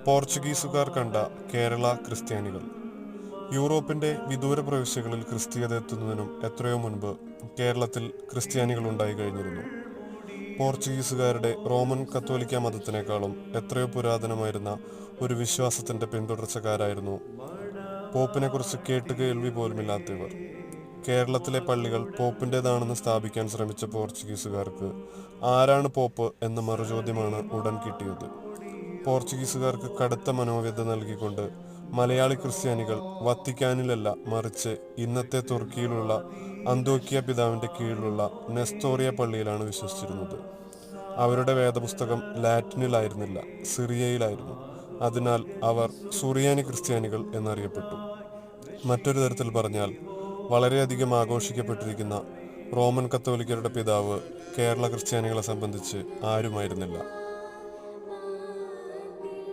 പോർച്ചുഗീസുകാർ കണ്ട കേരള ക്രിസ്ത്യാനികൾ. യൂറോപ്പിന്റെ വിദൂര പ്രവിശ്യകളിൽ ക്രിസ്തീയത എത്തുന്നതിനും എത്രയോ മുൻപ് കേരളത്തിൽ ക്രിസ്ത്യാനികൾ ഉണ്ടായി കഴിഞ്ഞിരുന്നു. പോർച്ചുഗീസുകാരുടെ റോമൻ കത്തോലിക്ക മതത്തിനേക്കാളും എത്രയോ പുരാതനമായിരുന്ന ഒരു വിശ്വാസത്തിന്റെ പിന്തുടർച്ചക്കാരായിരുന്നു പോപ്പിനെക്കുറിച്ച് കേട്ടുകേൾവി പോലുമില്ലാത്തവർ. കേരളത്തിലെ പള്ളികൾ പോപ്പിൻ്റെതാണെന്ന് സ്ഥാപിക്കാൻ ശ്രമിച്ച പോർച്ചുഗീസുകാർക്ക് ആരാണ് പോപ്പ് എന്ന മറുചോദ്യമാണ് ഉടൻ കിട്ടിയത്. പോർച്ചുഗീസുകാർക്ക് കടുത്ത മനോവ്യഥ നൽകിക്കൊണ്ട് മലയാളി ക്രിസ്ത്യാനികൾ വത്തിക്കാനിലല്ല, മറിച്ച് ഇന്നത്തെ തുർക്കിയിലുള്ള അന്തോക്കിയ പിതാവിൻ്റെ കീഴിലുള്ള നെസ്തോറിയ പള്ളിയിലാണ് വിശ്വസിച്ചിരുന്നത്. അവരുടെ വേദപുസ്തകം ലാറ്റിനിലായിരുന്നില്ല, സിറിയയിലായിരുന്നു. അതിനാൽ അവർ സുറിയാനി ക്രിസ്ത്യാനികൾ എന്നറിയപ്പെട്ടു. മറ്റൊരു തരത്തിൽ പറഞ്ഞാൽ, വളരെയധികം ആഘോഷിക്കപ്പെട്ടിരിക്കുന്ന റോമൻ കത്തോലിക്കരുടെ പിതാവ് കേരള ക്രിസ്ത്യാനികളെ സംബന്ധിച്ച് ആരുമായിരുന്നില്ല.